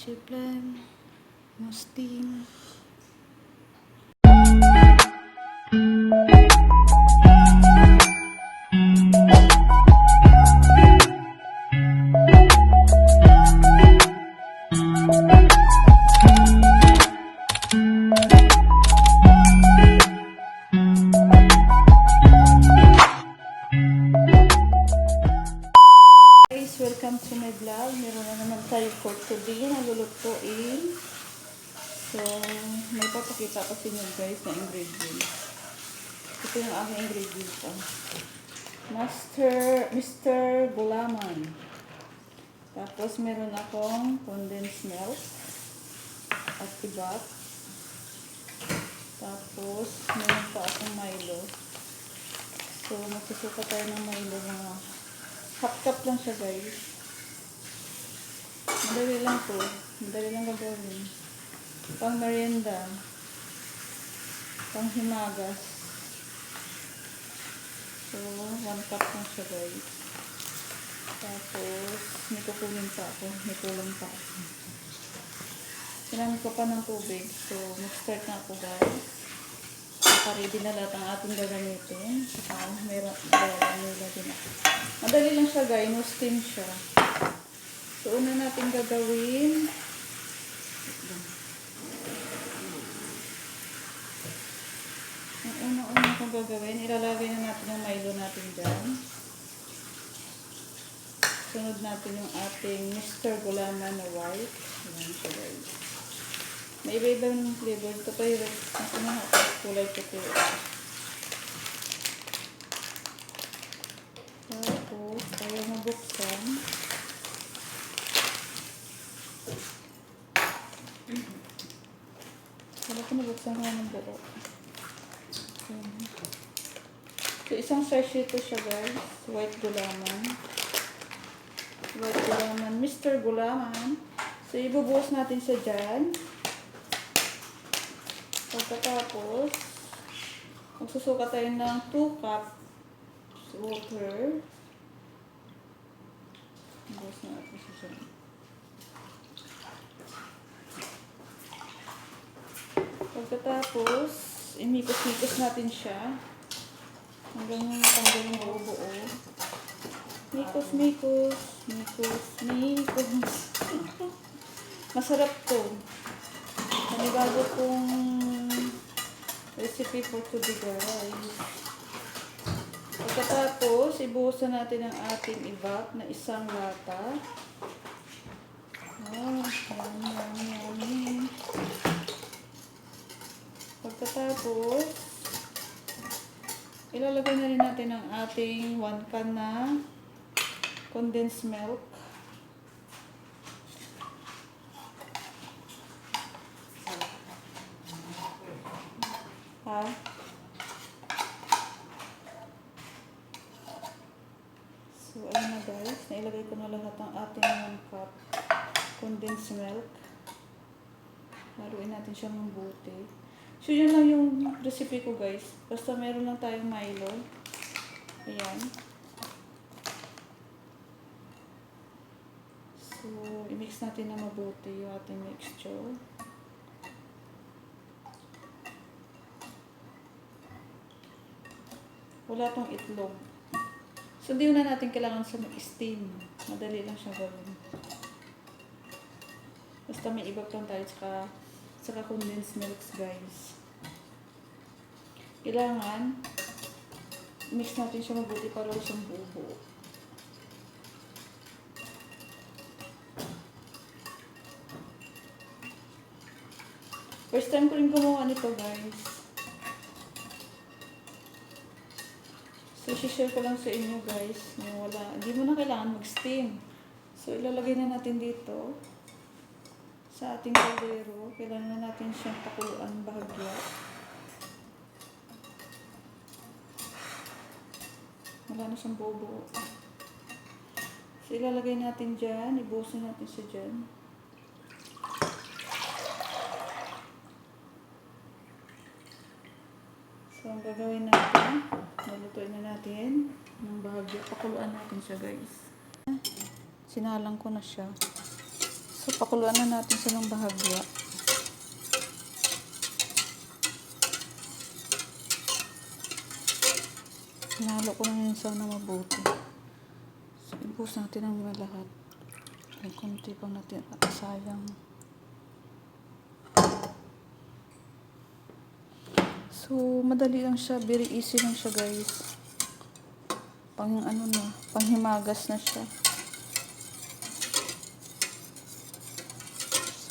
Chiplan, no steam. Guys, welcome to my vlog. Meron na naman tayo for today na lulutuin. So, may papakita ko sa inyo guys na ingredients. Ito yung aking ingredients. Mr. Gulaman. Tapos, meron akong condensed milk at ibak. Tapos, meron pa akong Milo. So, magsusuka tayo ng Milo mga half cup lang siya guys. Madali lang po. Madali lang gagawin. Pang merienda. Pang himagas. So, 1 cup lang siya guys. Tapos, may kukunin pa ako. May kulang pa ako. Kailangan ko pa ng tubig. So, mag-start na ako guys. Naka-ready na lahat ang ating gagamitin. Saka, meron nila din ako. Madali lang siya guys. No steam siya. So, una natin gagawin. Ang una-una kong gagawin, ilalagay na natin yung Milo natin dyan. Sunod natin yung ating Mr. Gulaman na white. Ayan siya guys. May iba-iba ng flavor. Ito pa yung kulay puti. Tapos, tayo mabuksan. Wala ko nabuksan ko ng buo. So, isang sachet ito siya guys. White Gulaman. White Gulaman. Mr. Gulaman. So, ibubuhos natin siya dyan. Pagkatapos, magsusuka tayo ng 2 cups water. Ibuhos natin siya dyan. Pagkatapos, imikos-mikos natin siya hanggang tanggal yung buo-buo. Mikos-mikos, mikos-mikos. Masarap to. Panibago kong recipe for today guys. Pagkatapos, ibuhusan natin ang ating ibak na isang lata. Yummy. Pagkatapos, ilalagay na rin natin ang ating 1 can na condensed milk. So, ayun na guys. Nailagay ko na lahat ang ating 1 cup condensed milk. Haluin natin siya ng buti. So, yun lang yung recipe ko guys. Basta meron lang tayong Milo. Ayan. So, i-mix natin na mabuti yung ating mixture. Wala tong itlog. So, hindi na natin kailangan sa mag-steam. Madali lang siya gawin. Basta may ibak lang tayo saka condensed milks guys. Kailangan mix natin siya mabuti para siyang buo-buo. First time ko rin gumawa nito guys. So, share ko lang sa inyo guys. Hindi mo na kailangan mag-steam. So, ilalagay na natin dito sa ating kaldero. Kailangan na natin siyang pakuluan bahagya. Wala na siyang bobo. So, ilalagay natin dyan. Ibuhusin natin siya dyan. So, ang gagawin natin, nalutuin na natin ng bahagya. Pakuluan natin siya guys. Sinalang ko na siya. So, pakuluan na natin siya ng bahagya. Hinalo ko na yun sana mabuti. So, ibus natin ang mga lahat. May kunti pang natin. Sayang. So, madali lang siya. Very easy lang siya, guys. Panghimagas na siya.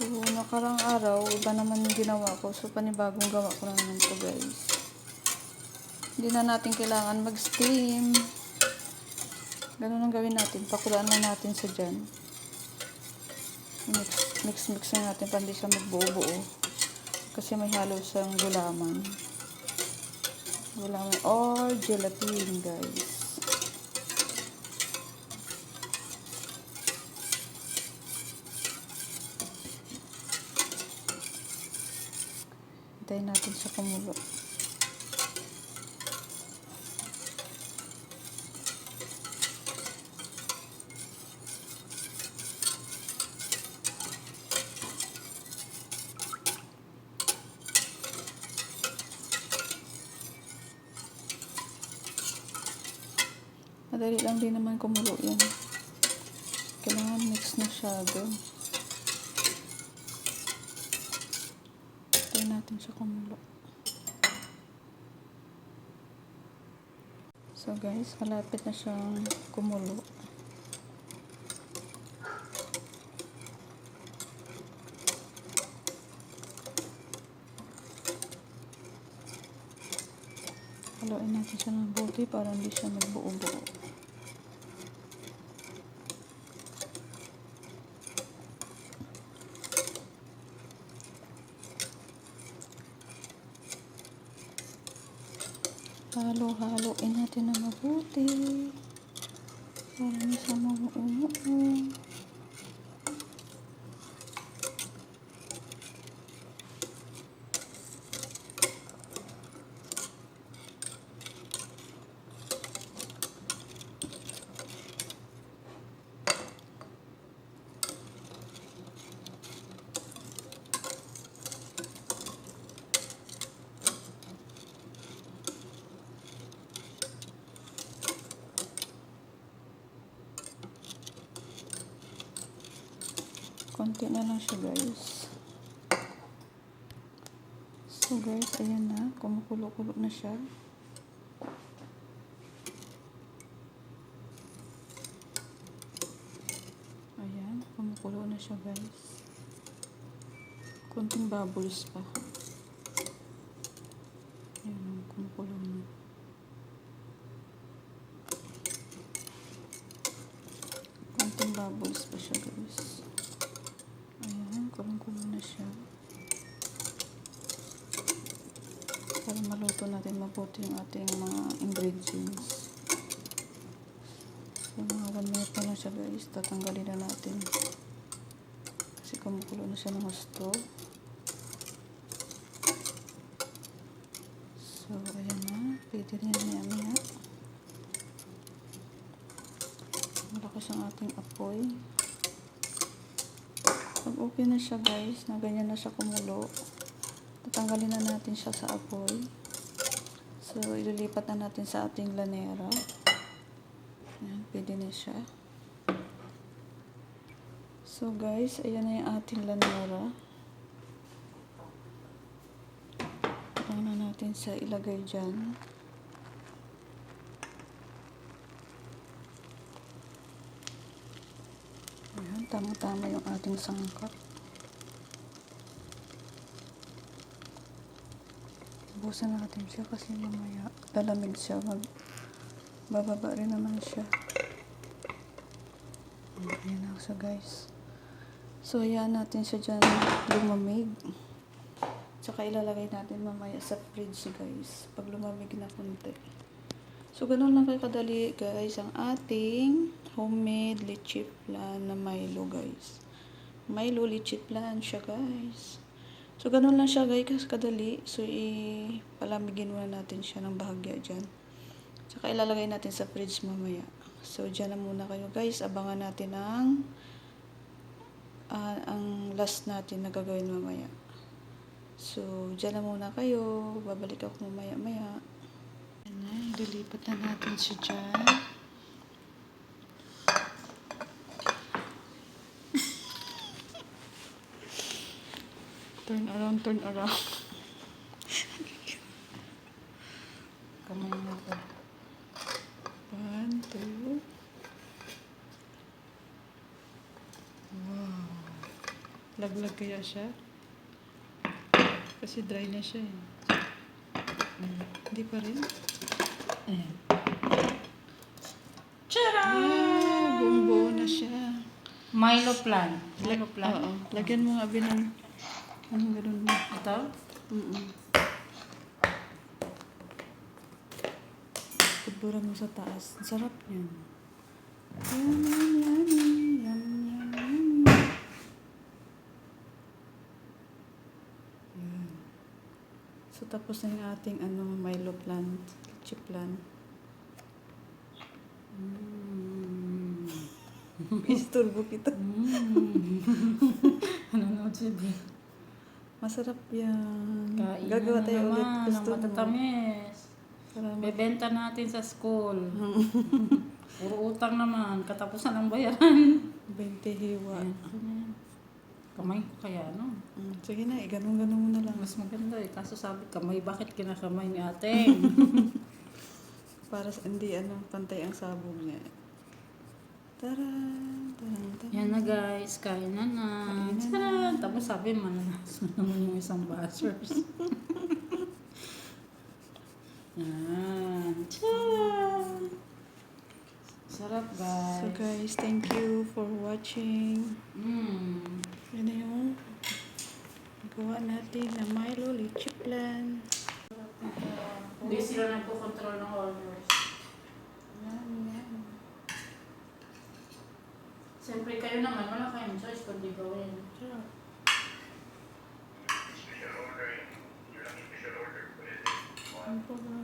So, nakarang araw, iba naman yung ginawa ko. So, panibagong gawa ko na naman ito, guys. Hindi na natin kailangan mag-steam. Ganun ang gawin natin. Pakulaan na natin sa dyan. Mix na natin para hindi siya magbuo-buo. Kasi may halo siyang gulaman. Gulaman or gelatin, guys. Hintayin natin siya kumulo. Madali lang din naman kumulo yan. Kailangan mix na siya doon. Hintayin natin siya kumulo. So guys, malapit na siyang kumulo. Haluin natin siya ng buti para hindi siya magbuo-buo. Halo-haloin natin na mabuti para hindi siya mabuo-buo. Konti na lang siya, guys. So guys, ayan na, kumukulo-kulo na siya. Ayan, kumukulo na siya, guys. Konting bubbles pa. Ayan, kumukulo na. Konting bubbles pa siya, guys. Ayan, kulong-kulo na siya. Para maluto natin mabuti yung ating mga ingredients. So, mga 1 minute na lang siya, guys. Tatanggalin na natin. Kasi kumukulo na siya ng gusto. So, ayan na. Pwede rin niya. Malakas ang ating apoy. Pag okay na siya, guys, na ganyan na siya kumulo, tatanggalin na natin siya sa apoy. So, ililipat na natin sa ating lanera. Ayan, pwede na siya. So, guys, ayan na yung ating lanera. Ito na natin sa ilagay dyan. Ayan, tama-tama yung ating sangkap. Busan natin siya kasi mamaya lalamig siya. Bababa rin naman siya. Ayan na siya, guys. So, ayan natin siya dyan lumamig. Tsaka ilalagay natin mamaya sa fridge, guys. Pag lumamig na konti. So, ganun lang kayo kadali, guys, ang ating homemade leche flan na Milo, guys. Milo leche flan siya, guys. So, ganun lang siya, guys, kadali. So, palamigin muna natin siya ng bahagya dyan. Tsaka ilalagay natin sa fridge mamaya. So, dyan na muna kayo, guys. Abangan natin ang ang last natin na gagawin mamaya. So, dyan na muna kayo. Babalik ako mamaya-maya. Ayan na, ililipat na natin siya dyan. Turn around, turn around. Kamay na to. 1, 2. Wow. Laglag kaya siya? Kasi dry na siya eh. Hindi pa rin? Ayan. Buong-buo na siya. Milo plant. Milo plant. Oo. Lagyan mo nga ng anong ganun mo. Ito? Pudbura mo sa taas. Ang sarap yan. Yum, yum, yum, yum, yum, yum. Yan. So, tapos na yung ating Milo plant. Chip plant. Isturbo kita. Nanonood siya din. Masarap yan. Kain Gagawa na tayo ulit. naman Gusto ng mo. matatamis. Salamat. Bebenta natin sa school. Puro utang naman. Katapusan ang bayaran. 20 hiwa. Ayan. Kamay ko kaya, no? Sige na, ganun-ganun mo na lang. Mas maganda eh. Kaso sabi, kamay, bakit kinakamay ni ate? Para hindi pantay ang sabog niya. Taran, taran, taran. Yan na guys, kain na na. Kain na Taran! Tapos sabi, mananas na naman yung isang bashers. Yan. Tiyan! Sarap guys. So guys, thank you for watching. Yan na yung gawa natin na Milo Lychee Plan. Hindi sila nagpo-control ng orders. Yan. Siyempre kayo naman, wala kayong choice kundi gawin. Sarap. Ano pa ba?